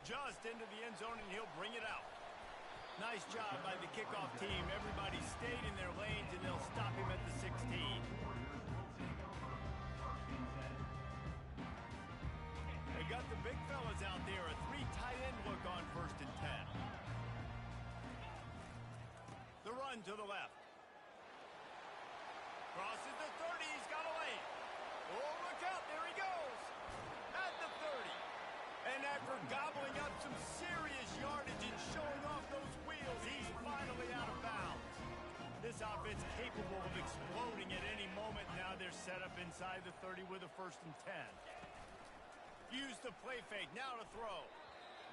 Just into the end zone, and he'll bring it out. Nice job by the kickoff team. Everybody stayed in their lanes, and they'll stop him at the 16. They got the big fellas out there. A 3 tight end look on 1st and 10. The run to the left. Crosses the 30. He's got a lane. Oh, look out. There he goes. At the 30. And after gobbling up some serious yardage and showing off those wheels, he's finally out of bounds. This offense capable of exploding at any moment. Now they're set up inside the 30 with a 1st and 10. Use the play fake, now to throw.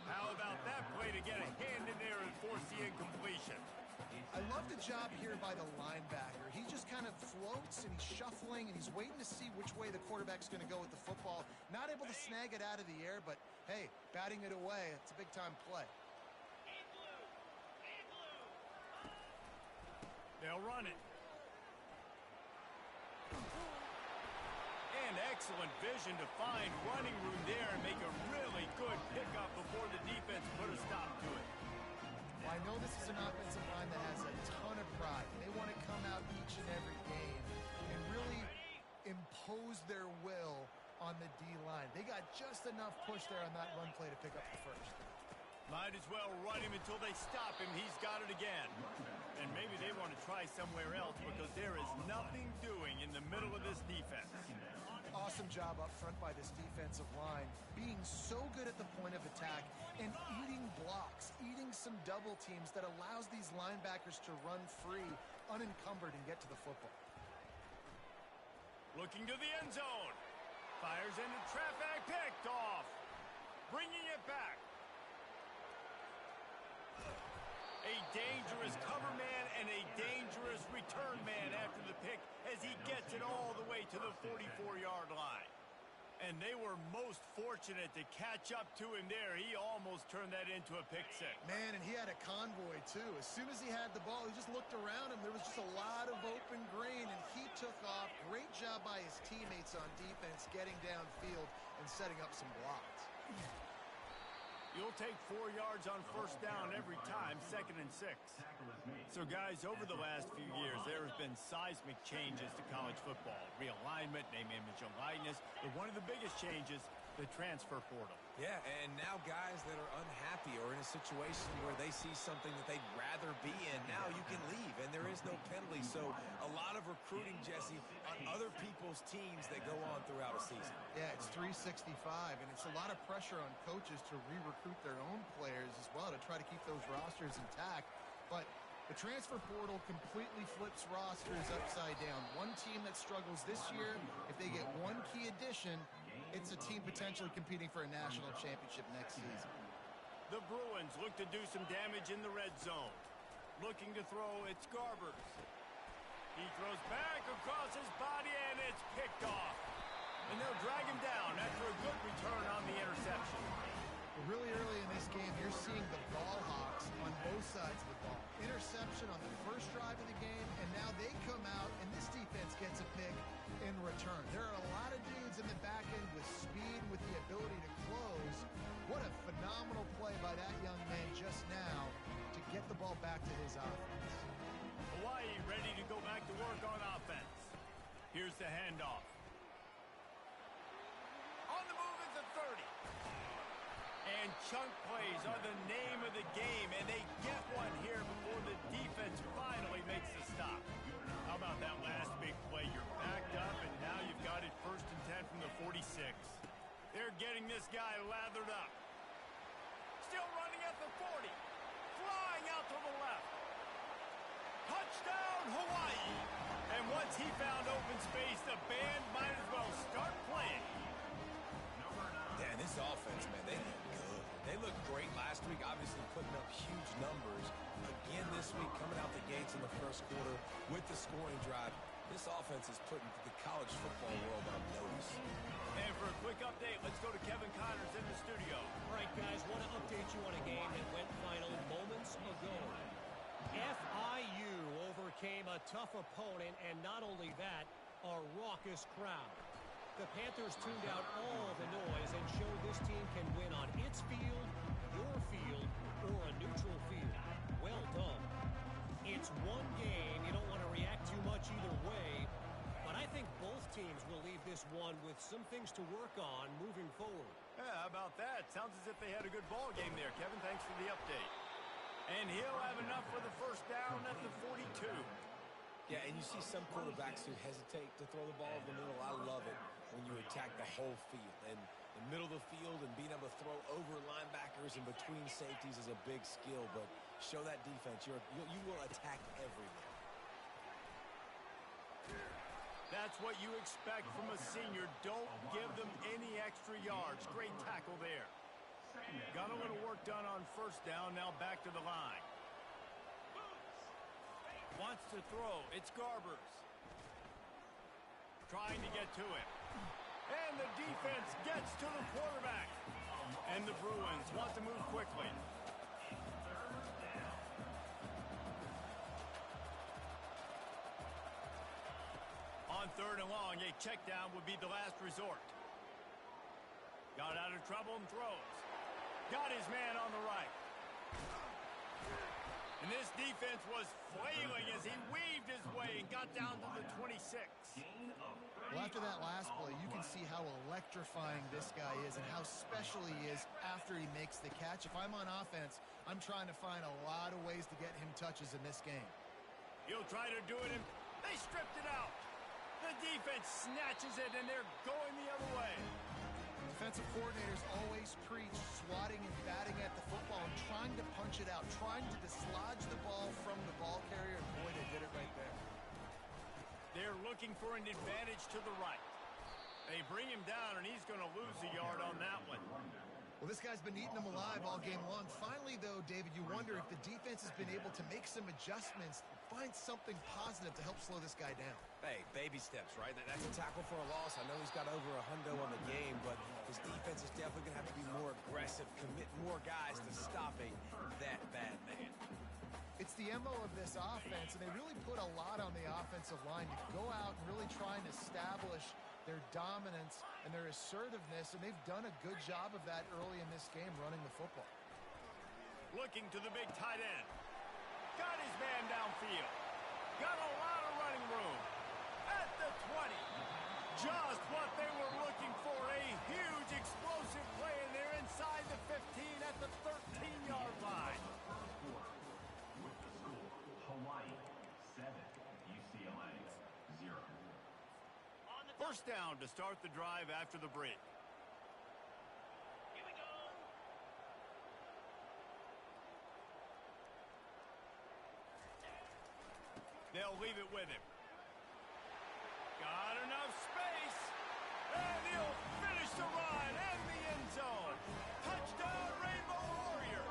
How about that play to get a hand in there and force the incompletion? I love the job here by the linebacker. He just kind of floats and he's shuffling and he's waiting to see which way the quarterback's going to go with the football. Not able to snag it out of the air, but hey, batting it away, it's a big-time play. They'll run it. And excellent vision to find running room there and make a really good pickup before the defense put a stop to it. Well, I know this is an offensive line that has a ton of pride. They want to come out each and every game and really impose their will on the D-line. They got just enough push there on that run play to pick up the first. Might as well run him until they stop him. He's got it again. And maybe they want to try somewhere else because there is nothing doing in the middle of this defense. Awesome job up front by this defensive line, being so good at the point of attack and eating blocks, eating some double teams that allows these linebackers to run free, unencumbered, and get to the football. Looking to the end zone. Fires into traffic, picked off. Bringing it back. A dangerous cover man and a dangerous return man after the pick as he gets it all the way to the 44-yard line. And they were most fortunate to catch up to him there. He almost turned that into a pick six. Man, and he had a convoy, too. As soon as he had the ball, he just looked around him. There was just a lot of open green, and he took off. Great job by his teammates on defense getting downfield and setting up some blocks. You'll take 4 yards on 1st down every time, 2nd and 6. So, guys, over the last few years, there have been seismic changes to college football. Realignment, name, image, and likeness. But one of the biggest changes, the transfer portal. Yeah, and now guys that are unhappy or in a situation where they see something that they'd rather be in, now you can leave, and there is no penalty. So a lot of recruiting, Jesse, on other people's teams that go on throughout a season. Yeah, it's 365, and it's a lot of pressure on coaches to re-recruit their own players as well to try to keep those rosters intact. But the transfer portal completely flips rosters upside down. One team that struggles this year, if they get one key addition, it's a team potentially competing for a national championship next season. The Bruins look to do some damage in the red zone. Looking to throw, it's Garbers. He throws back across his body, and it's picked off. And they'll drag him down after a good return on the interception. Really early in this game, you're seeing the ball hawks on both sides of the ball. Interception on the first drive of the game, and now they come out, and this defense gets a pick in return. There are a lot of dudes in the back end with speed, with the ability to close. What a phenomenal play by that young man just now to get the ball back to his offense. Hawaii ready to go back to work on offense. Here's the handoff. On the move is the 30. And chunk plays are the name of the game, and they get one here before the defense finally makes the stop. How about that last big play? You're backed up, and now you've got it 1st and 10 from the 46. They're getting this guy lathered up. Still running at the 40. Flying out to the left. Touchdown, Hawaii! And once he found open space, the band might as well start playing. Yeah, this offense, man, they look good. They looked great last week, obviously putting up huge numbers. Again this week, coming out the gates in the first quarter with the scoring drive. This offense is putting the college football world on notice. And for a quick update, let's go to Kevin Connors in the studio. All right, guys, want to update you on a game that went final moments ago. FIU overcame a tough opponent, and not only that, a raucous crowd. The Panthers tuned out all the noise and showed this team can win on its field your field or a neutral field. Well done. It's one game. You don't want to react too much either way. But I think both teams will leave this one with some things to work on moving forward. Yeah, how about that? Sounds as if they had a good ball game there, Kevin. Thanks for the update. And he'll have enough for the first down at the 42. Yeah, and you see some quarterbacks who hesitate to throw the ball in the middle. I love it when you attack the whole field. And the middle of the field and being able to throw over linebackers and between safeties is a big skill. But show that defense. You will attack everywhere. That's what you expect from a senior. Don't give them any extra yards. Great tackle there. Got a little work done on first down. Now back to the line. Wants to throw. It's Garbers. Trying to get to it. And the defense gets to the quarterback. And the Bruins want to move quickly. On third and long, a check down would be the last resort. Got out of trouble and throws. Got his man on the right. And this defense was flailing as he weaved his way and got down to the 26. Well, after that last play, you can see how electrifying this guy is and how special he is after he makes the catch. If I'm on offense, I'm trying to find a lot of ways to get him touches in this game. He'll try to do it, and they stripped it out. The defense snatches it, and they're going the other way. Defensive coordinators always preach swatting and batting at the football and trying to punch it out, trying to dislodge the ball from the ball carrier, and boy, they did it right there. They're looking for an advantage to the right. They bring him down, and he's going to lose a yard on that one. Well, this guy's been eating them alive all game long. Finally, though, David, you wonder if the defense has been able to make some adjustments, find something positive to help slow this guy down. Hey, baby steps, right? That's a tackle for a loss. I know he's got over a hundo on the game, but his defense is definitely going to have to be more aggressive, commit more guys to stopping that bad man. It's the MO of this offense, and they really put a lot on the offensive line to go out and really try and establish their dominance and their assertiveness, and they've done a good job of that early in this game running the football. Looking to the big tight end. Got his man downfield. Got a lot of running room. At the 20. Just what they were looking for. A huge explosive play, and they're inside the 15 at the 13-yard line. Hawaii 7, UCLA 0. First down to start the drive after the break. Here we go. They'll leave it with him. Got enough space. And he'll finish the run and the end zone. Touchdown, Rainbow Warrior.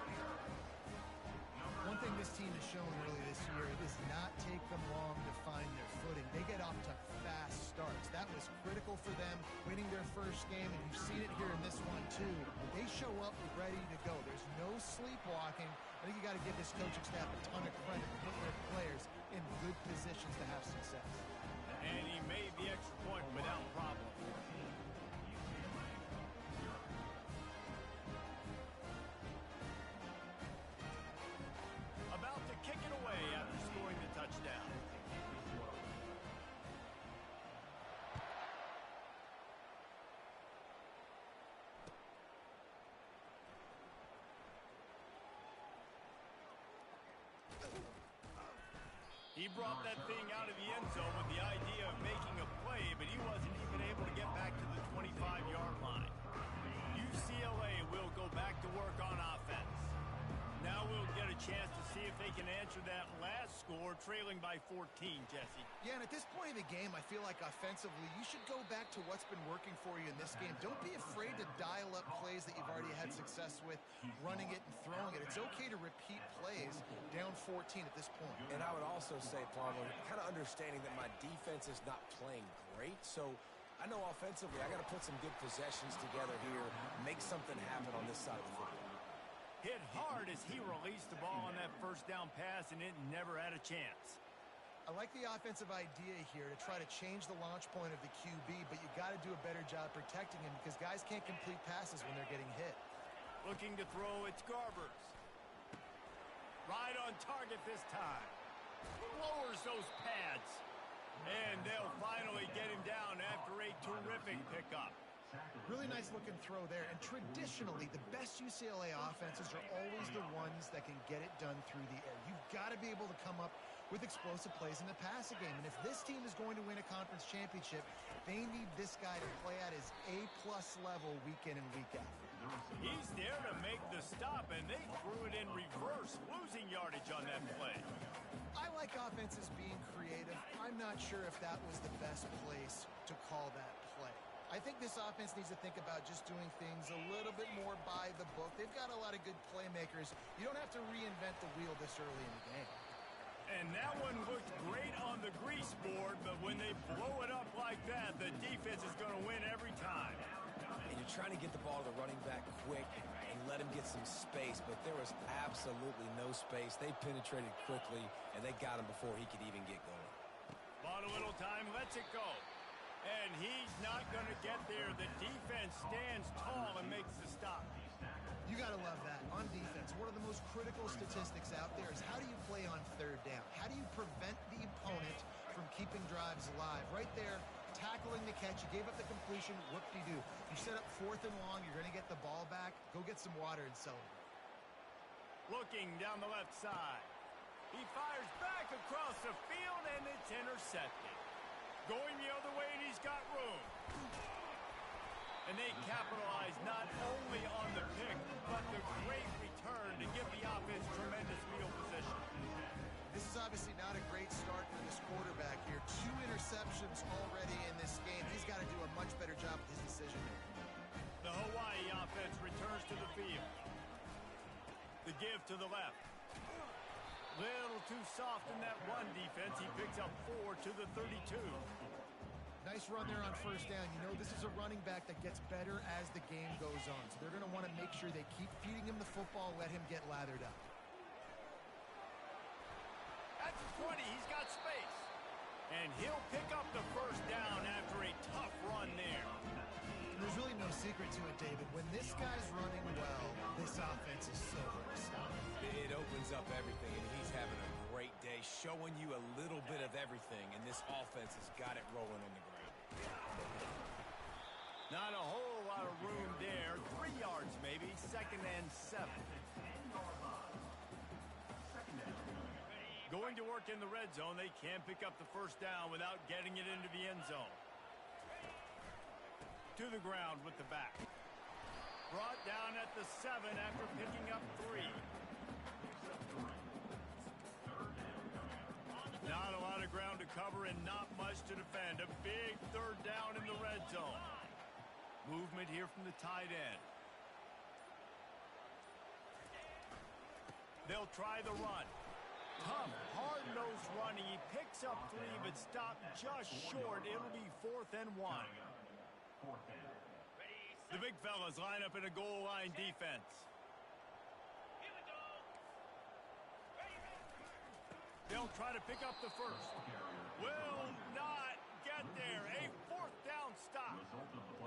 One thing this team has shown early this year, it does not take them long to find their footing. They get off to fast starts. That was critical for them winning their first game, and you've seen it here in this one too. They show up ready to go. There's no sleepwalking. I think you got to give this coaching staff a ton of credit for putting their players in good positions to have success. And he made the extra point without problem. About to kick it away after scoring the touchdown. He brought that thing out of the end zone with the idea of making a play, but he wasn't even able to get back to the 25-yard line. UCLA will go back to work on offense. Now we'll get a chance to see if they can answer that last score, trailing by 14, Jesse. Yeah, and at this point in the game, I feel like offensively, you should go back to what's been working for you in this game. Don't be afraid to dial up plays that you've already had success with, running it and throwing it. It's okay to repeat plays down 14 at this point. And I would also say, Palmer, kind of understanding that my defense is not playing great, so I know offensively I got to put some good possessions together here, make something happen on this side of the football. Hit hard as he released the ball on that first down pass, and it never had a chance. I like the offensive idea here to try to change the launch point of the QB, but you got to do a better job protecting him because guys can't complete passes when they're getting hit. Looking to throw, it's Garbers. Right on target this time. Lowers those pads. And they'll finally get him down after a terrific pickup. Really nice looking throw there. And traditionally, the best UCLA offenses are always the ones that can get it done through the air. You've got to be able to come up with explosive plays in the passing game. And if this team is going to win a conference championship, they need this guy to play at his A-plus level week in and week out. He's there to make the stop, and they threw it in reverse, losing yardage on that play. I like offenses being creative. I'm not sure if that was the best place to call that play. I think this offense needs to think about just doing things a little bit more by the book. They've got a lot of good playmakers. You don't have to reinvent the wheel this early in the game. And that one looked great on the grease board, but when they blow it up like that, the defense is going to win every time. And you're trying to get the ball to the running back quick and let him get some space, but there was absolutely no space. They penetrated quickly, and they got him before he could even get going. Bought a little time, lets it go. And he's not going to get there. The defense stands tall and makes the stop. You got to love that. On defense, one of the most critical statistics out there is how do you play on third down? How do you prevent the opponent from keeping drives alive? Right there, tackling the catch. You gave up the completion. Whoop-de-doo. You set up 4th and long. You're going to get the ball back. Go get some water and celebrate. Looking down the left side. He fires back across the field, and it's intercepted. Going the other way, and he's got room. And they capitalize not only on the pick, but the great return to give the offense tremendous field position. This is obviously not a great start for this quarterback here. 2 interceptions already in this game. He's got to do a much better job with his decision-making. The Hawaii offense returns to the field. The give to the left. Little too soft in that run defense. He picks up 4 to the 32. Nice run there on first down. You know, this is a running back that gets better as the game goes on. So they're going to want to make sure they keep feeding him the football, let him get lathered up. At the 20, he's got space. And he'll pick up the first down after a tough run there. There's really no secret to it, David. When this guy's running well, this offense is so hard to stop. It opens up everything, and he's having a great day, showing you a little bit of everything, and this offense has got it rolling on the ground. Not a whole lot of room there. 3 yards maybe, 2nd and 7. Going to work in the red zone. They can't pick up the first down without getting it into the end zone. To the ground with the back. Brought down at the 7 after picking up 3. Not a lot of ground to cover and not much to defend. A big 3rd down in the red zone. Movement here from the tight end. They'll try the run. Tough, hard-nosed running. He picks up 3, but stopped just short. It'll be 4th and 1. The big fellas line up in a goal line defense. They'll try to pick up the first. Will not get there. A 4th down stop.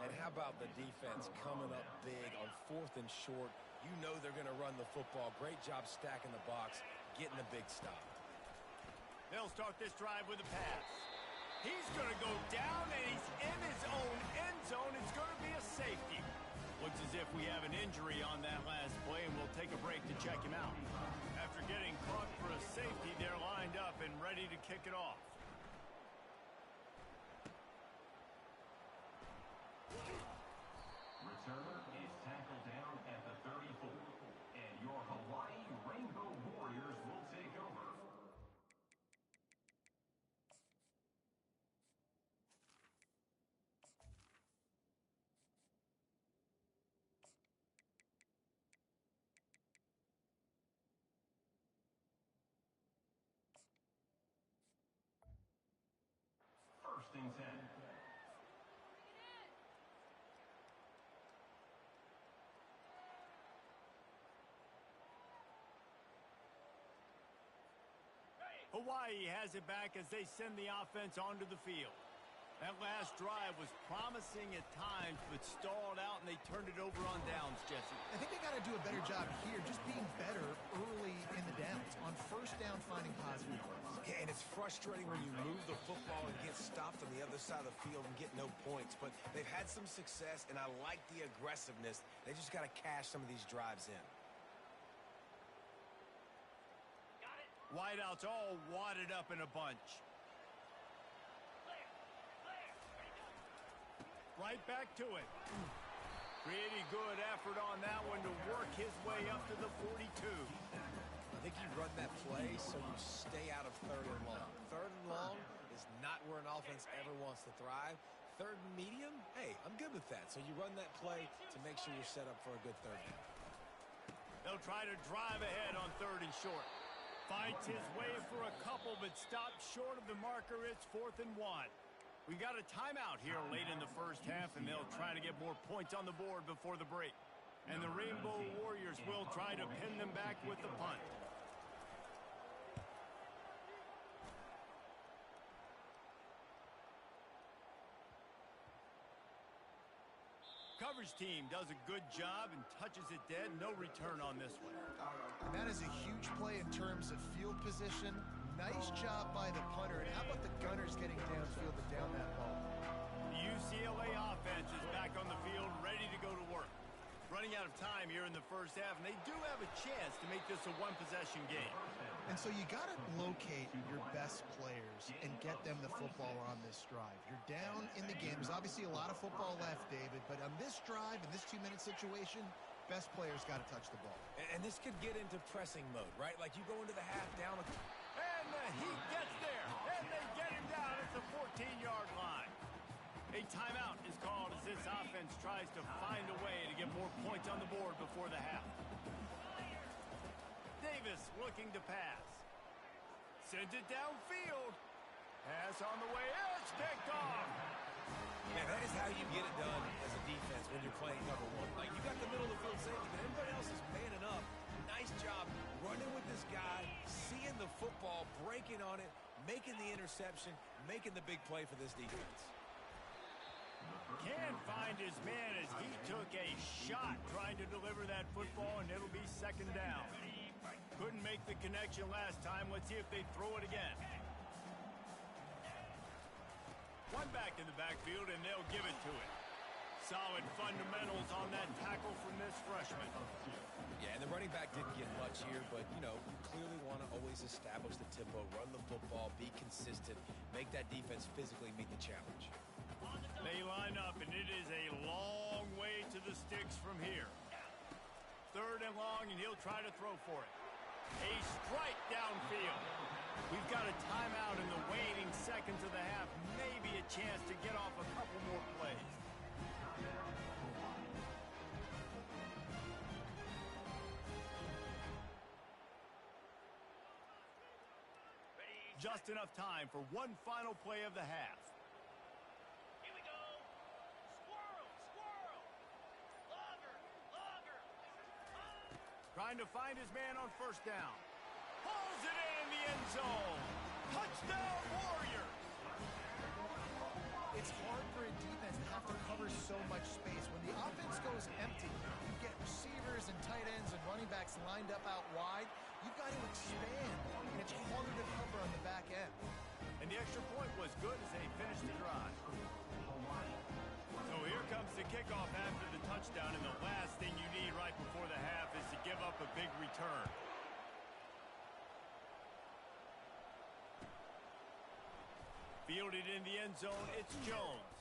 And how about the defense coming up big on 4th and short? You know they're going to run the football. Great job stacking the box, getting the big stop. They'll start this drive with a pass. He's going to go down, and he's in his own end zone. It's going to be a safety. Looks as if we have an injury on that last play, and we'll take a break to check him out. After getting caught for a safety, they're lined up and ready to kick it off. Returner is tackled down at the 34. And your Hawaii Rainbow Warriors will take over. First and 10. Hawaii has it back as they send the offense onto the field. That last drive was promising at times, but stalled out, and they turned it over on downs, Jesse. I think they got to do a better job here, just being better early in the downs. On first down, finding positive plays. Yeah, and it's frustrating when you move the football and get stopped on the other side of the field and get no points. But they've had some success, and I like the aggressiveness. They just got to cash some of these drives in. Wideouts all wadded up in a bunch. Right back to it. Pretty good effort on that one to work his way up to the 42. I think you run that play so you stay out of third and long. Third and long is not where an offense ever wants to thrive. Third and medium, hey, I'm good with that. So you run that play to make sure you're set up for a good third down. They'll try to drive ahead on third and short. Fights his way for a couple, but stops short of the marker. It's 4th and 1. We got a timeout here late in the first half, and they'll try to get more points on the board before the break. And the Rainbow Warriors will try to pin them back with the punt. Coverage team does a good job and touches it dead. No return on this one. That is a huge play in terms of field position. Nice job by the punter. And how about the Gunners getting downfield to down that ball? The UCLA offense is back on the field, ready to go to work. Running out of time here in the first half, and they do have a chance to make this a one-possession game. And so you got to locate your best players and get them the football on this drive. You're down in the game. There's obviously a lot of football left, David, but on this drive, in this 2-minute situation, best players got to touch the ball. And this could get into pressing mode, right? Like you go into the half down. And the Heat gets there, and they get him down at the 14-yard line. A timeout is called as this offense tries to find a way to get more points on the board before the half. Davis looking to pass. Sends it downfield. Pass on the way. It's picked off. Man, that is how you get it done as a defense when you're playing cover one. Like, you got the middle of the field safety, but everybody else is manning up. Nice job running with this guy, seeing the football, breaking on it, making the interception, making the big play for this defense. Can't find his man as he took a shot trying to deliver that football, and it'll be 2nd down. Couldn't make the connection last time. Let's see if they throw it again. One back in the backfield, and they'll give it to it. Solid fundamentals on that tackle from this freshman. Yeah, and the running back didn't get much here, but, you know, you clearly want to always establish the tempo, run the football, be consistent, make that defense physically meet the challenge. They line up, and it is a long way to the sticks from here. 3rd and long, and he'll try to throw for it. A strike downfield. We've got a timeout in the waning seconds of the half. Maybe a chance to get off a couple more plays. Just enough time for one final play of the half. Here we go. Squirrel, squirrel. Longer. Trying to find his man on 1st down. Pulls it in the end zone. Touchdown, Warriors. It's hard for a defense to have to cover so much space. When the offense goes empty, you get receivers and tight ends and running backs lined up out wide. You've got to expand, and it's harder to cover on the back end. And the extra point was good as they finished the drive. So here comes the kickoff after the touchdown, and the last thing you need right before the half is to give up a big return. Fielded in the end zone, it's Jones.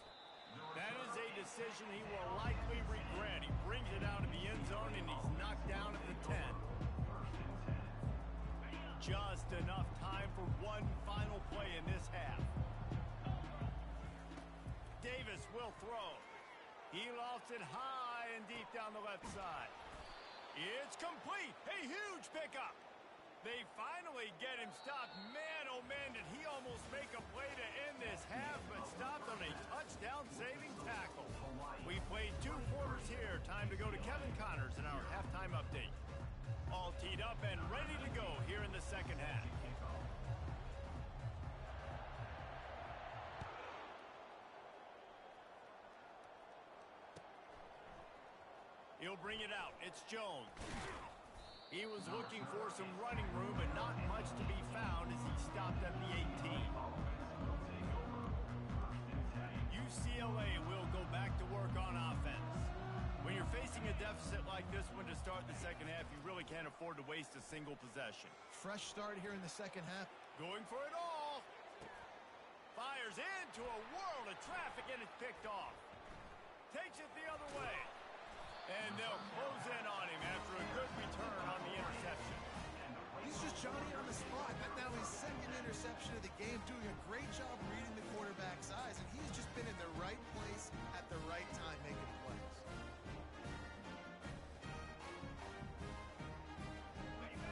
That is a decision he will likely regret. He brings it out of the end zone, and he's knocked down at the 10. Just enough time for one final play in this half. Davis will throw. He lofts it high and deep down the left side. It's complete. A huge pickup. They finally get him stopped. Man, oh man, did he almost make a play to end this half, but stopped on a touchdown-saving tackle. We played 2 quarters here. Time to go to Kevin Connors in our halftime update. All teed up and ready to go here in the 2nd half. He'll bring it out. It's Jones. He was looking for some running room, but not much to be found as he stopped at the 18. UCLA will go back to work on offense. When you're facing a deficit like this one to start the second half, you really can't afford to waste a single possession. Fresh start here in the second half. Going for it all. Fires into a world of traffic, and it's picked off. Takes it the other way. And they'll close in on him after a good return on the interception. He's just Johnny on the spot. That now his second interception of the game, doing a great job reading the quarterback's eyes, and he's just been in the right place at the right time making plays.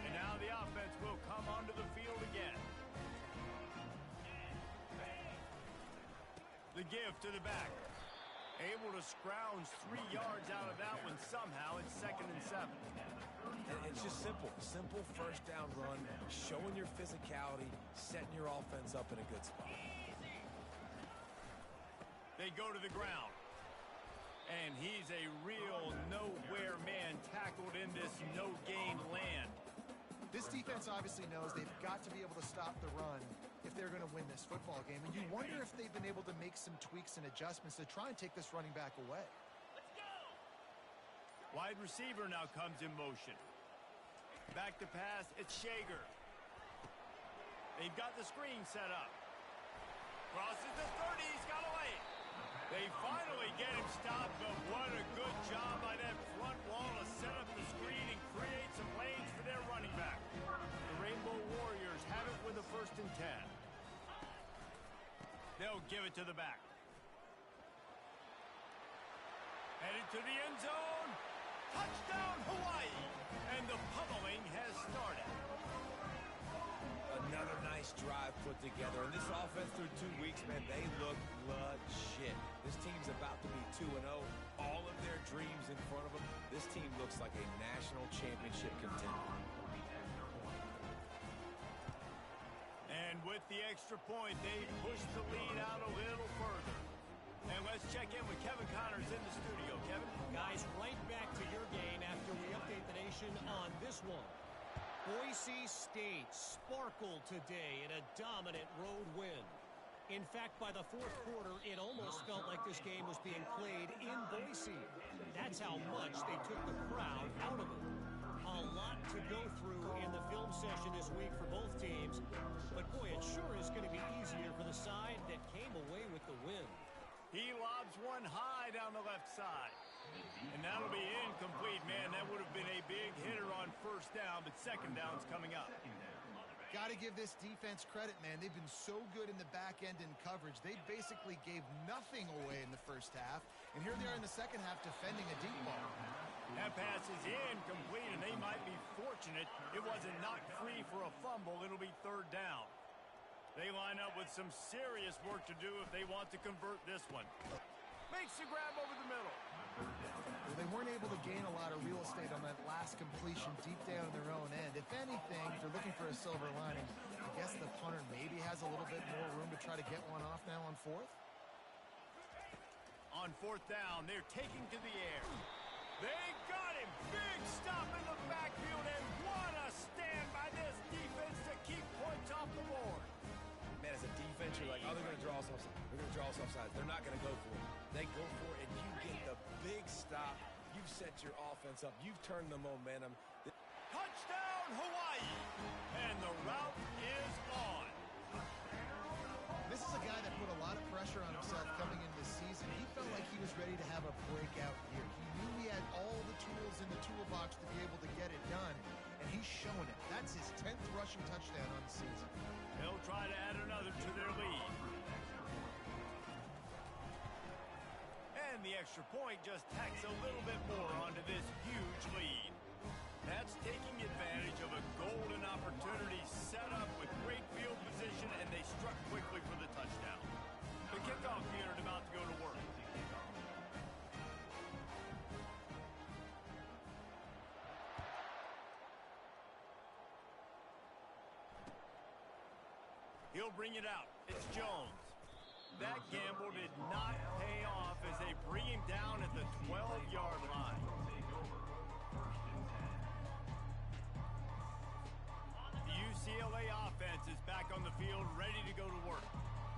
And now the offense will come onto the field again. The give to the back. Able to scrounge 3 yards out of that one somehow. It's 2nd and 7. And it's just simple. Simple first down run, showing your physicality, setting your offense up in a good spot. They go to the ground. And he's a real nowhere man tackled in this no-gain land. This defense obviously knows they've got to be able to stop the run if they're going to win this football game. And you wonder if they've been able to make some tweaks and adjustments to try and take this running back away. Let's go! Wide receiver now comes in motion. Back to pass, it's Shager. They've got the screen set up. Crosses the 30, he's got away. They finally get him stopped, but what a good job by that front wall to set up the screen and create some lanes for their running back. The Rainbow Warriors have it with a 1st and 10. They'll give it to the back. Headed to the end zone. Touchdown, Hawaii. And the pummeling has started. Another nice drive put together. And this offense through 2 weeks, man, they look legit. This team's about to be 2-0. All of their dreams in front of them. This team looks like a national championship contender. And with the extra point, they push the lead out a little further. And let's check in with Kevin Connors in the studio. Kevin? Guys, right back to your game after we update the nation on this one. Boise State sparkled today in a dominant road win. In fact, by the 4th quarter, it almost felt like this game was being played in Boise. That's how much they took the crowd out of it. A lot to go through in the film session this week for both teams. But boy, it sure is going to be easier for the side that came away with the win. He lobs one high down the left side. And that'll be incomplete, man. That would have been a big hitter on 1st down, but 2nd down's coming up. Got to give this defense credit, man. They've been so good in the back end in coverage. They basically gave nothing away in the 1st half. And here they are in the 2nd half defending a deep ball. That pass is incomplete, and they might be fortunate it wasn't knocked free for a fumble. It'll be 3rd down. They line up with some serious work to do if they want to convert this one. Makes the grab over the middle. Well, they weren't able to gain a lot of real estate on that last completion deep down in their own end. If anything, if they're looking for a silver lining, I guess the punter maybe has a little bit more room to try to get one off now on 4th. On 4th down, they're taking to the air. They got him. Big stop in the backfield, and what a stand by this defense to keep points off the board. Man, as a defense, you're like, oh, they're going to draw us offside. They're going to draw us offside. They're not going to go for it. They go for it, and you get the big stop. You've set your offense up. You've turned the momentum. Touchdown, Hawaii. And the route is on. This is a guy that put a lot of pressure on himself coming into the season. He felt like he was ready to have a breakout year. He knew he had all the tools in the toolbox to be able to get it done, and he's showing it. That's his 10th rushing touchdown on the season. They'll try to add another to their lead. And the extra point just tacks a little bit more onto this huge lead. That's taking advantage of a golden opportunity set up with great field position, and they struck quickly for the touchdown. The kickoff unit about to go to work. He'll bring it out. It's Jones. That gamble did not pay off as they bring him down at the 12-yard line. backfield, ready to go to work.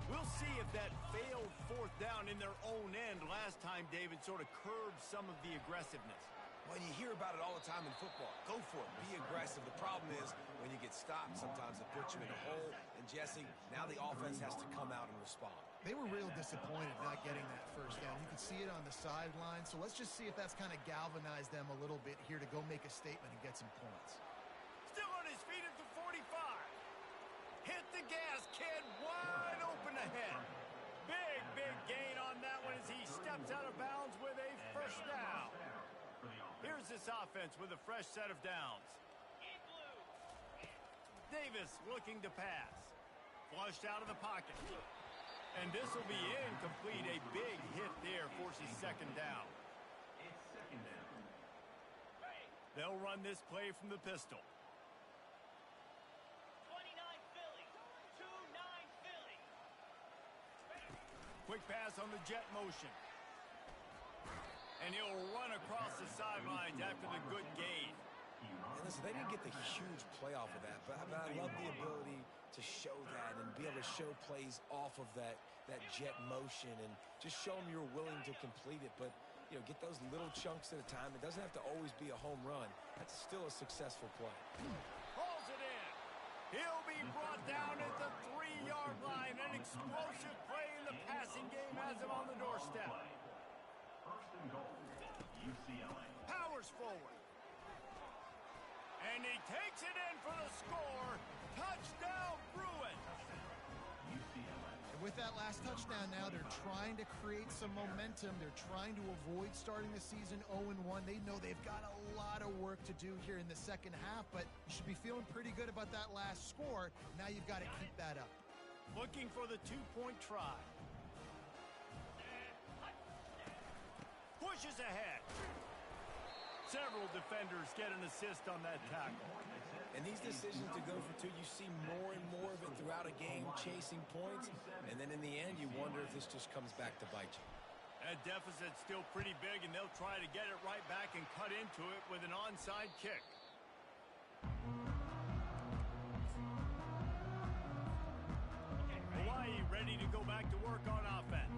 We'll see if that failed fourth down in their own end last time, David, sort of curbed some of the aggressiveness. Well, you hear about it all the time in football. Go for it. Be aggressive. The problem is when you get stopped, sometimes it puts you in a hole. And, Jesse, now the offense has to come out and respond. They were real disappointed not getting that first down. You could see it on the sideline. So let's just see if that's kind of galvanized them a little bit here to go make a statement and get some points. Still on his feet at the 45. Hit the gas, kid. Wide open ahead. Big gain on that one as he steps out of bounds with a first down. Here's this offense with a fresh set of downs. Davis looking to pass. Flushed out of the pocket. And this will be incomplete. A big hit there forces second down. It's second down. They'll run this play from the pistol. 29 Philly. 2-9 Philly. Quick pass on the jet motion. And he'll run across the sidelines after the good gain. And listen, they didn't get the huge play off of that, but I love the ability to show that and be able to show plays off of that jet motion and just show them you're willing to complete it. But, you know, get those little chunks at a time. It doesn't have to always be a home run. That's still a successful play. Hauls it in. He'll be brought down at the 3-yard line. An explosive play in the passing game has him on the doorstep. First and goal, UCLA. Powers forward. And he takes it in for the score. Touchdown, Bruins. UCLA. And with that last touchdown now, they're trying to create some momentum. They're trying to avoid starting the season 0-1. They know they've got a lot of work to do here in the second half, but you should be feeling pretty good about that last score. Now you've got to keep that up. Looking for the 2-point try. Pushes ahead. Several defenders get an assist on that tackle. And these decisions to go for two, you see more and more of it throughout a game, chasing points. And then in the end, you wonder if this just comes back to bite you. That deficit's still pretty big, and they'll try to get it right back and cut into it with an onside kick. Hawaii ready to go back to work on offense.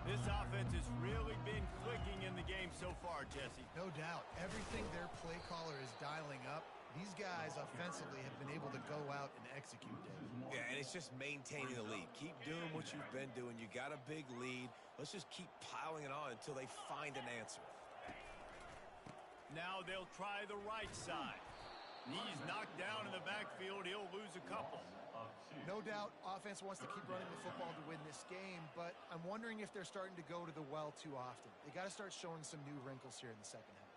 This offense has really been clicking in the game so far, Jesse. No doubt. Everything their play caller is dialing up, these guys offensively have been able to go out and execute, David. Yeah, and it's just maintaining the lead. Keep doing what you've been doing. You got a big lead. Let's just keep piling it on until they find an answer. Now they'll try the right side. He's knocked down in the backfield. He'll lose a couple. No doubt offense wants to keep running the football to win this game, but I'm wondering if they're starting to go to the well too often. They got to start showing some new wrinkles here in the second half.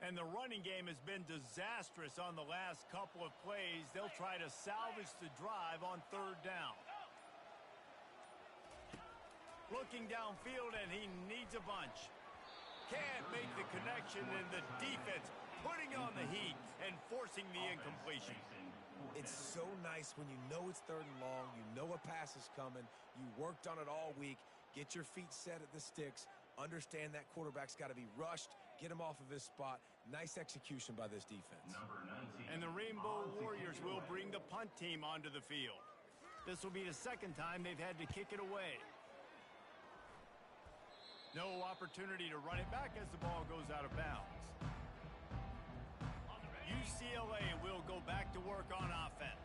And the running game has been disastrous on the last couple of plays. They'll try to salvage the drive on third down. Looking downfield, and he needs a bunch. Can't make the connection, and the defense putting on the heat and forcing the incompletion. It's so nice when you know it's third and long, you know a pass is coming, you worked on it all week, get your feet set at the sticks, understand that quarterback's got to be rushed, get him off of his spot. Nice execution by this defense. And the Rainbow Warriors will bring the punt team onto the field. This will be the second time they've had to kick it away. No opportunity to run it back as the ball goes out of bounds. UCLA will go back to work on offense.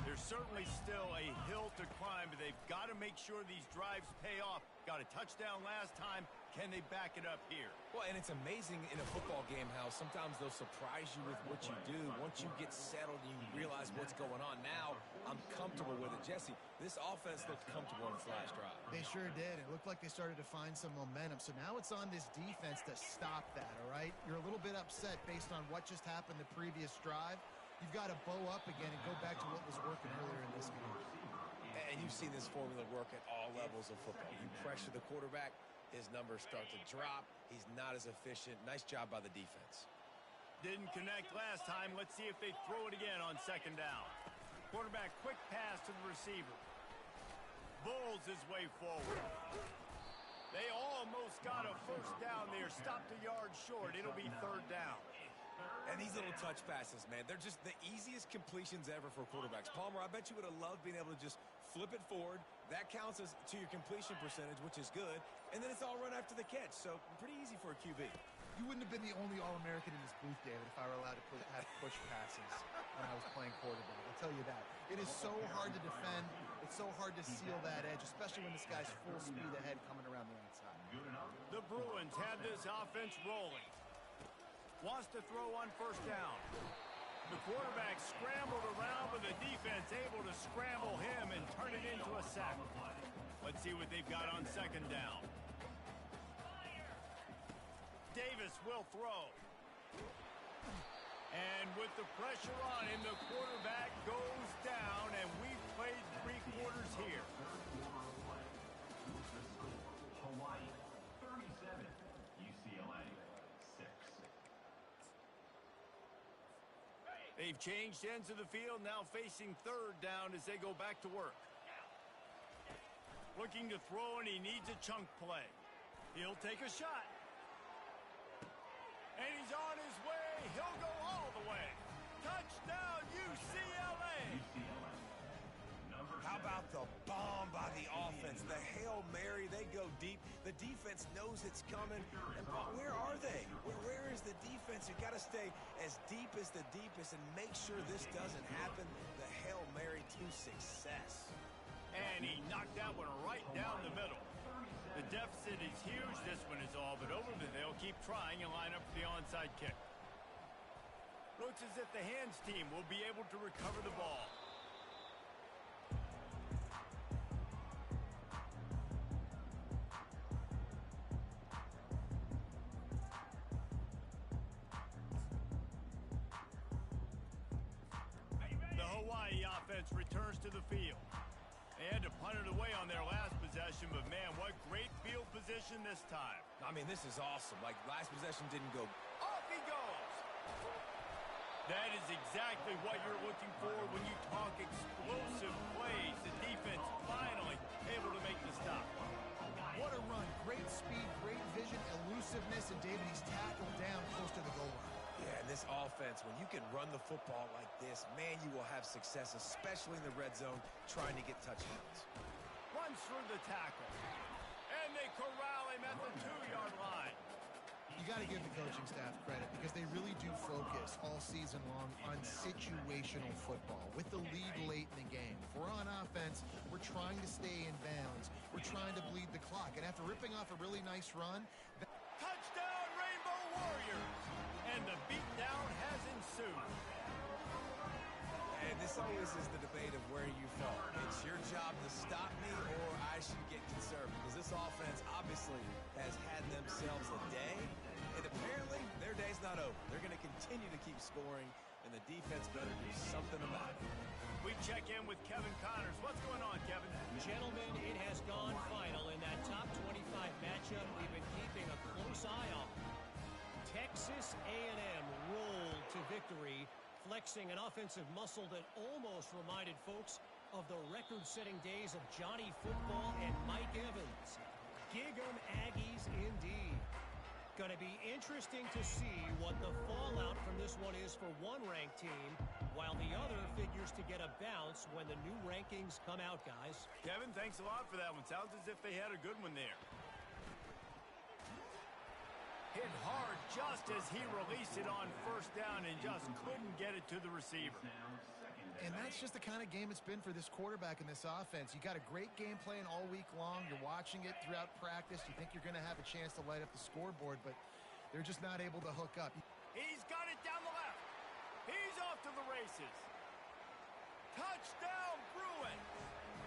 There's certainly still a hill to climb, but they've got to make sure these drives pay off. Got a touchdown last time. Can they back it up here? Well, and it's amazing in a football game how sometimes they'll surprise you with what you do. Once you get settled and you realize what's going on, now I'm comfortable with it. Jesse, this offense looked comfortable on the last drive. They sure did. It looked like they started to find some momentum. So now it's on this defense to stop that, all right? You're a little bit upset based on what just happened the previous drive. You've got to bow up again and go back to what was working earlier in this game. And you've seen this formula work at all levels of football. You pressure the quarterback, his numbers start to drop. He's not as efficient. Nice job by the defense. Didn't connect last time. Let's see if they throw it again on second down. Quarterback quick pass to the receiver. bulls his way forward. They almost got a first down there. Stopped a yard short. It'll be third down. And these little touch passes, man, they're just the easiest completions ever for quarterbacks. Palmer, I bet you would have loved being able to just flip it forward. That counts as to your completion percentage, which is good. And then it's all run after the catch. So pretty easy for a QB. You wouldn't have been the only All-American in this booth, David, if I were allowed to have push passes when I was playing quarterback. I'll tell you that. It is so hard to defend. It's so hard to seal that edge, especially when this guy's full speed ahead coming around the outside. The Bruins have this offense rolling. Wants to throw on first down. The quarterback scrambled around, but the defense able to scramble him and turn it into a sack. Let's see what they've got on second down. Davis will throw. And with the pressure on him, the quarterback goes down, and we've played 3 quarters here. Hawaii 37, UCLA 6. They've changed ends of the field, now facing third down as they go back to work. Looking to throw, and he needs a chunk play. He'll take a shot. And he's on his way. He'll go all the way. Touchdown, UCLA. How about the bomb by the offense? The Hail Mary, they go deep. The defense knows it's coming. And where are they? Where is the defense? You got to stay as deep as the deepest and make sure this doesn't happen. The Hail Mary to success. And he knocked that one right down the middle. The deficit is huge. This one is all but over, but they'll keep trying and line up for the onside kick. Looks as if the hands team will be able to recover the ball. The Hawaii offense returns to the field. They had to punt it away on their last possession, but man, what great field position this time. I mean, this is awesome. Like, last possession didn't go. Off he goes. That is exactly what you're looking for when you talk explosive plays. The defense finally able to make the stop. What a run. Great speed, great vision, elusiveness, and David, he's tackled down close to the goal line. Yeah, and this offense, when you can run the football like this, man, you will have success, especially in the red zone, trying to get touchdowns. Runs through the tackle. And they corral him at the 2-yard line. You got to give the coaching staff credit because they really do focus all season long on situational football with the lead late in the game. If we're on offense, we're trying to stay in bounds. We're trying to bleed the clock. And after ripping off a really nice run... Touchdown, Rainbow Warriors! And the beatdown has ensued. And this always is the debate of where you fall. It's your job to stop me or I should get concerned because this offense obviously has had themselves a day, and apparently their day's not over. They're going to continue to keep scoring, and the defense better do something about it. We check in with Kevin Connors. What's going on, Kevin? Gentlemen, it has gone final in that top 25 matchup we've been keeping a close eye on. Texas A&M rolled to victory, flexing an offensive muscle that almost reminded folks of the record-setting days of Johnny Football and Mike Evans. Gig 'em Aggies indeed. Going to be interesting to see what the fallout from this one is for one ranked team, while the other figures to get a bounce when the new rankings come out, guys. Kevin, thanks a lot for that one. Sounds as if they had a good one there. Hit hard just as he released it on first down and just couldn't get it to the receiver. And that's just the kind of game it's been for this quarterback in this offense. You got a great game plan all week long. You're watching it throughout practice. You think you're going to have a chance to light up the scoreboard, but they're just not able to hook up. He's got it down the left. He's off to the races. Touchdown, Bruins.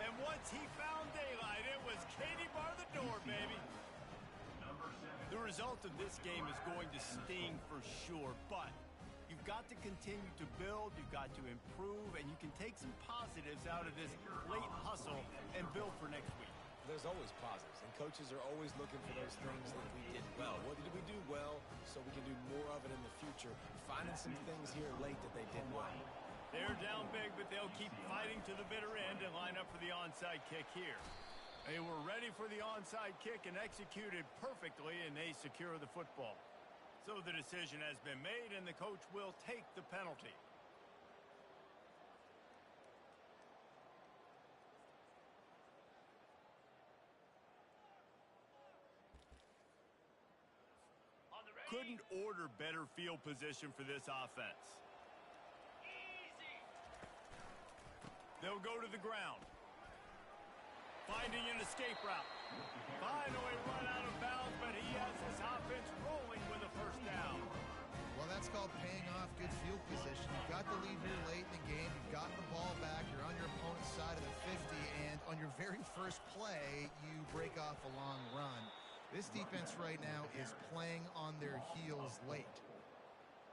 And once he found daylight, it was Katie bar the door, baby. The result of this game is going to sting for sure, but you've got to continue to build, you've got to improve, and you can take some positives out of this late hustle and build for next week. There's always positives, and coaches are always looking for those things that we did well. What did we do well so we can do more of it in the future? Finding some things here late that they did well. They're down big, but they'll keep fighting to the bitter end and line up for the onside kick here. They were ready for the onside kick and executed perfectly, and they secure the football. So the decision has been made, and the coach will take the penalty. On the ready. Couldn't order better field position for this offense. Easy. They'll go to the ground. Finding an escape route. Finally run out of bounds, but he has his offense rolling with a first down. Well, that's called paying off good field position. You've got the lead here late in the game. You've got the ball back. You're on your opponent's side of the 50, and on your very first play, you break off a long run. This defense right now is playing on their heels late.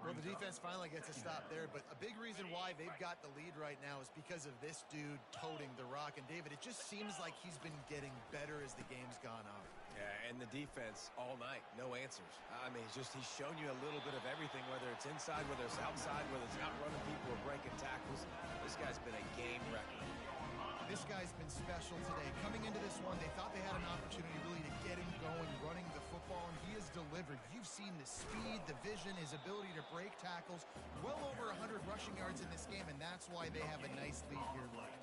Well, the defense finally gets a stop there, but a big reason why they've got the lead right now is because of this dude toting the rock. And, David, it just seems like he's been getting better as the game's gone on. Yeah, and the defense all night, no answers. I mean, he's shown you a little bit of everything, whether it's inside, whether it's outside, whether it's outrunning people or breaking tackles. This guy's been a game wrecker. This guy's been special today. Coming into this one, they thought they had an opportunity really to get him going, running the football, and he has delivered. You've seen the speed, the vision, his ability to break tackles. Well over 100 rushing yards in this game, and that's why they have a nice lead here late.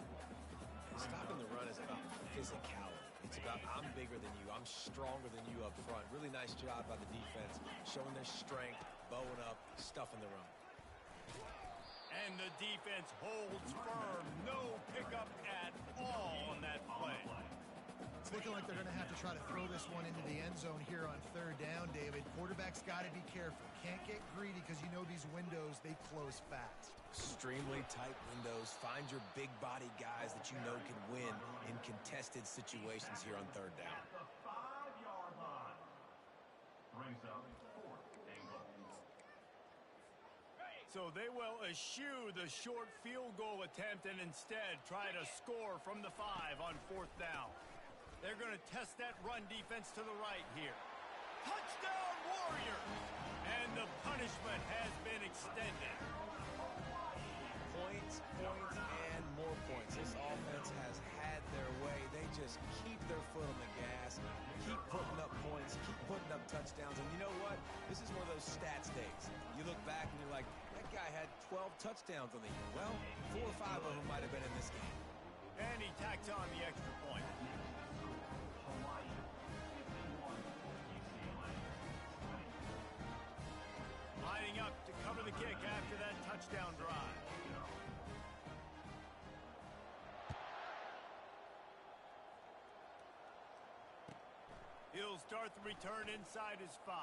Stopping the run is about physicality. It's about I'm bigger than you, I'm stronger than you up front. Really nice job by the defense, showing their strength, bowing up, stuffing the run. And the defense holds firm. No pickup at all on that play. It's looking like they're going to have to try to throw this one into the end zone here on third down, David. Quarterback's got to be careful. Can't get greedy because you know these windows, they close fast. Extremely tight windows. Find your big body guys that you know can win in contested situations here on third down. At the 5-yard line. Brings up 4th and goal. So they will eschew the short field goal attempt and instead try to score from the 5 on 4th down. They're going to test that run defense to the right here. Touchdown, Warriors! And the punishment has been extended. Points, and more points. This offense has had their way. They just keep their foot on the gas, keep putting up points, keep putting up touchdowns. And you know what? This is one of those stats days. You look back and you're like, that guy had 12 touchdowns on the year. Well, 4 or 5 of them might have been in this game. And he tacks on the extra point. Hawaii 51, UCLA 20. Lining up to cover the kick after that touchdown drive. He'll start the return inside his 5.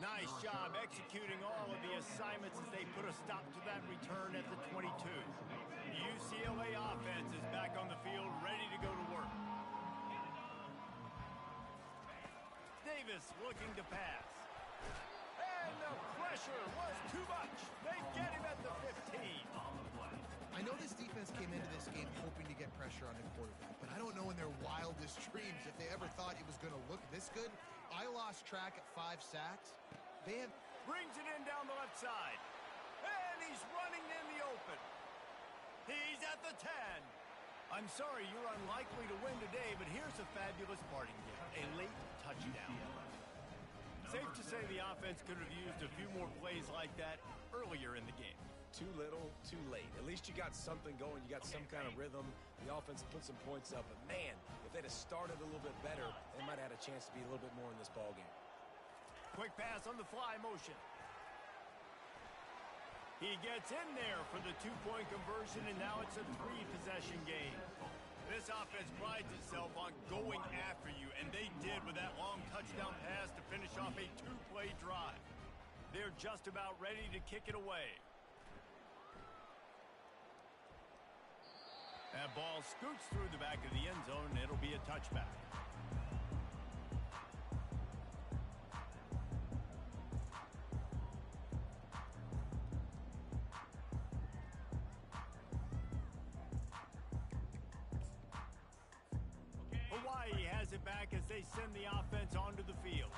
Nice job executing all of the assignments as they put a stop to that return at the 22. The UCLA offense is back on the field, ready to go to work. Davis looking to pass. And the pressure was too much. They get him at the 15. I know this defense came into this game hoping to get pressure on the quarterback, but I don't know in their wildest dreams if they ever thought it was going to look this good. I lost track at 5 sacks. They have... Brings it in down the left side. And he's running in the open. He's at the 10. I'm sorry you're unlikely to win today, but here's a fabulous parting gift. A late touchdown. Safe to say the offense could have used a few more plays like that earlier in the game. Too little, too late. At least you got something going. You got some kind of rhythm. The offense put some points up. But, man, if they'd have started a little bit better, they might have had a chance to be a little bit more in this ballgame. Quick pass on the fly motion. He gets in there for the 2-point conversion, and now it's a 3-possession game. This offense prides itself on going after you, and they did with that long touchdown pass to finish off a 2-play drive. They're just about ready to kick it away. That ball scoots through the back of the end zone, and it'll be a touchback. Hawaii has it back as they send the offense onto the field.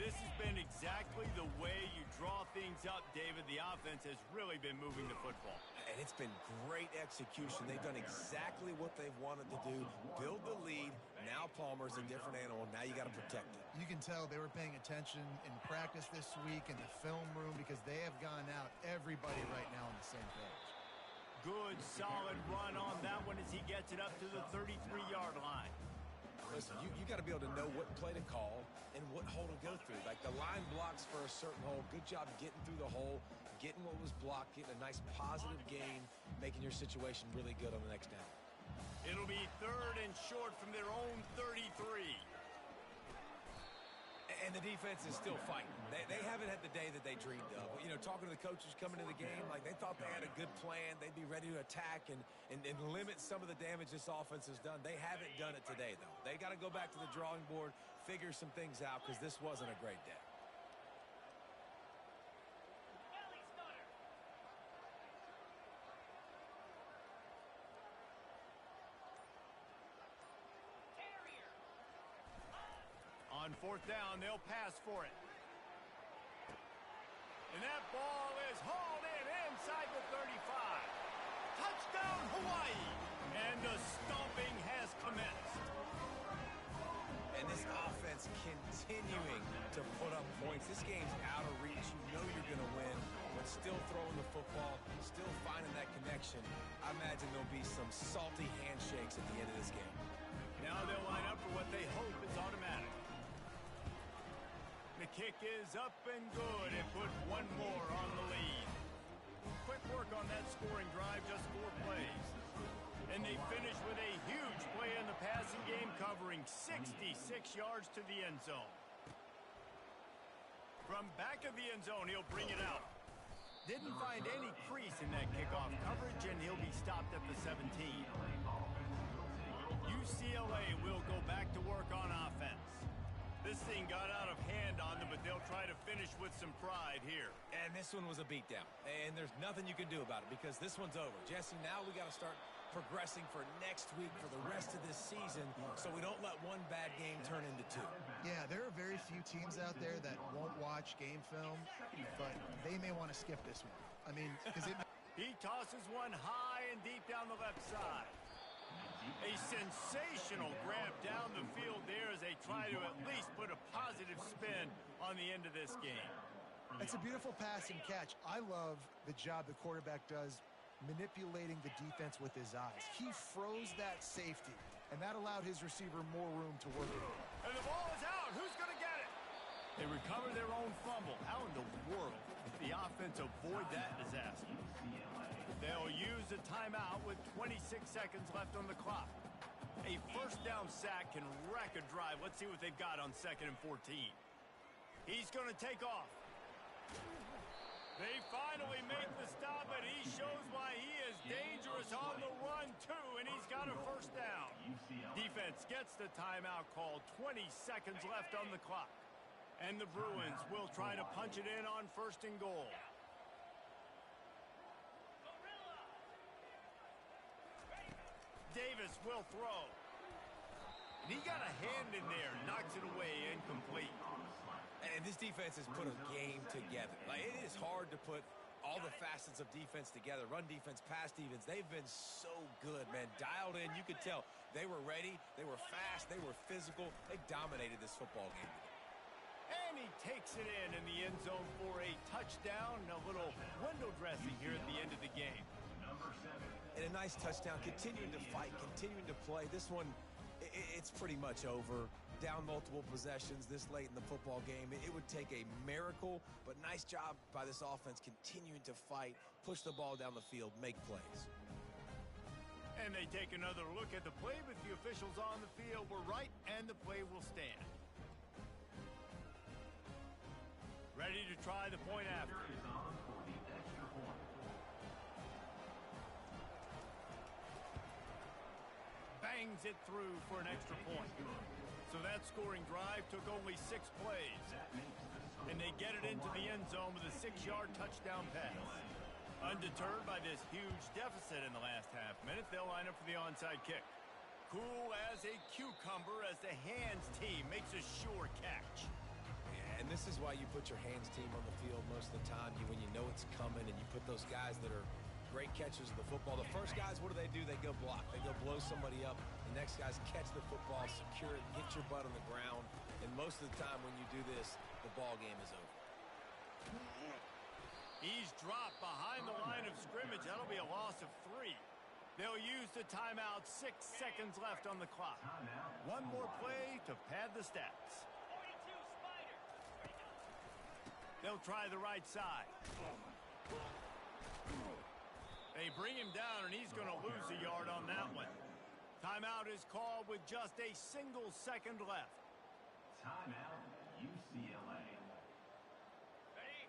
This has been exactly the way you draw things things up, David. The offense has really been moving the football. And it's been great execution. They've done exactly what they've wanted to do. Build the lead. Now Palmer's a different animal. Now you got to protect it. You can tell they were paying attention in practice this week in the film room because they have gone out, everybody right now on the same page. Good, solid run on that one as he gets it up to the 33-yard line. Listen, you got to be able to know what play to call and what hole to go through. Like the line blocks for a certain hole. Good job getting through the hole, getting what was blocked, getting a nice positive gain, making your situation really good on the next down. It'll be 3rd and short from their own 33. And the defense is still fighting. They haven't had the day that they dreamed of. You know, talking to the coaches coming into the game, like they thought they had a good plan. They'd be ready to attack and limit some of the damage this offense has done. They haven't done it today, though. They got to go back to the drawing board, figure some things out, because this wasn't a great day. On 4th down, they'll pass for it. And that ball is hauled in inside the 35. Touchdown, Hawaii! And the stomping has commenced. And this offense continuing to put up points. This game's out of reach. You know you're going to win, but still throwing the football, still finding that connection. I imagine there'll be some salty handshakes at the end of this game. Now they'll line up for what they hope is automatic. The kick is up and good and put one more on the lead. Quick work on that scoring drive, just 4 plays. And they finish with a huge play in the passing game, covering 66 yards to the end zone. From back of the end zone, he'll bring it out. Didn't find any crease in that kickoff coverage, and he'll be stopped at the 17. UCLA will go back to work on offense. This thing got out of hand on them, but they'll try to finish with some pride here. And this one was a beatdown. And there's nothing you can do about it because this one's over. Jesse, now we got to start progressing for next week for the rest of this season so we don't let one bad game turn into 2. Yeah, there are very few teams out there that won't watch game film, but they may want to skip this one. I mean, because He tosses one high and deep down the left side. A sensational grab down the field there as they try to at least put a positive spin on the end of this game. It's a beautiful pass and catch. I love the job the quarterback does manipulating the defense with his eyes. He froze that safety, and that allowed his receiver more room to work with. And the ball is out. Who's going to get it? They recover their own fumble. How in the world did the offense avoid that disaster? They'll use a timeout with 26 seconds left on the clock. A first down sack can wreck a drive. Let's see what they've got on 2nd and 14. He's going to take off. They finally make the stop, and he shows why he is dangerous on the run, too, and he's got a first down. Defense gets the timeout call. 20 seconds left on the clock. And the Bruins will try to punch it in on 1st and goal. Davis will throw. And he got a hand in there, knocks it away, incomplete. And this defense has put a game together. Like, it is hard to put all the facets of defense together. Run defense, pass defense. They've been so good, man. Dialed in. You could tell they were ready. They were fast. They were physical. They dominated this football game. And he takes it in the end zone for a touchdown. A little window dressing here at the end of the game. And a nice touchdown. Continuing to fight. Continuing to play. This one, it's pretty much over. Down multiple possessions this late in the football game. It would take a miracle, but nice job by this offense continuing to fight, push the ball down the field, make plays. And they take another look at the play, but the officials on the field were right, and the play will stand. Ready to try the point after. Bangs it through for an extra point. So that scoring drive took only 6 plays. And they get it into the end zone with a 6-yard touchdown pass. Undeterred by this huge deficit in the last half minute, they'll line up for the onside kick. Cool as a cucumber as the hands team makes a sure catch. And this is why you put your hands team on the field most of the time. When those guys that are great catchers of the football. The first guys, what do? They go block. They go blow somebody up. The next guys catch the football, secure it, get your butt on the ground. And most of the time when you do this, the ball game is over. He's dropped behind the line of scrimmage. That'll be a loss of 3. They'll use the timeout. 6 seconds left on the clock. One more play to pad the stats. 42 Spider. They'll try the right side. They bring him down, and he's going to lose a yard on that one. Timeout is called with just a single second left. Timeout, UCLA.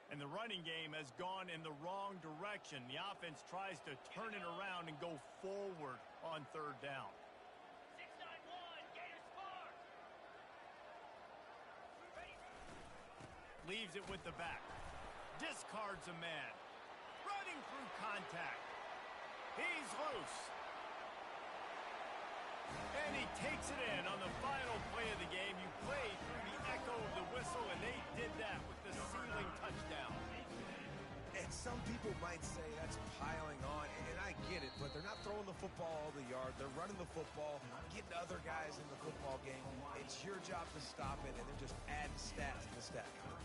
And the running game has gone in the wrong direction. The offense tries to turn it around and go forward on third down. 691, Gators score. Leaves it with the back. Discards a man. Running through contact. He's loose. And he takes it in on the final play of the game. You play through the echo of the whistle, and they did that with the ceiling touchdown. And some people might say that's piling on, and I get it, but they're not throwing the football all the yard. They're running the football, getting other guys in the football game. It's your job to stop it, and they're just adding stats to the stat card.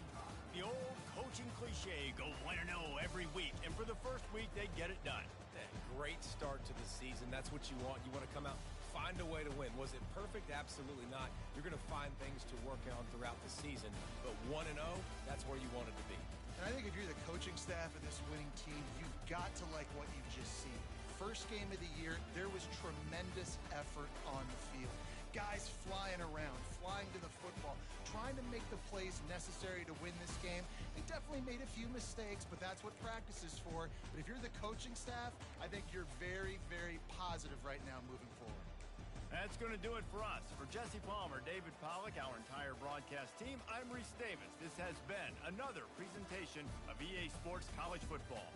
The old coaching cliche, go 1-0 every week. And for the first week, they get it done. Great start to the season. That's what you want. You want to come out, find a way to win. Was it perfect? Absolutely not. You're going to find things to work on throughout the season. But 1-0, that's where you want it to be. And I think if you're the coaching staff of this winning team, you've got to like what you've just seen. First game of the year, there was tremendous effort on the field. Guys flying around, flying to the football, trying to make the plays necessary to win this game. They definitely made a few mistakes, but that's what practice is for. But if you're the coaching staff, I think you're very, very positive right now moving forward. That's going to do it for us. For Jesse Palmer, David Pollack, our entire broadcast team, I'm Reese Davis. This has been another presentation of EA Sports College Football.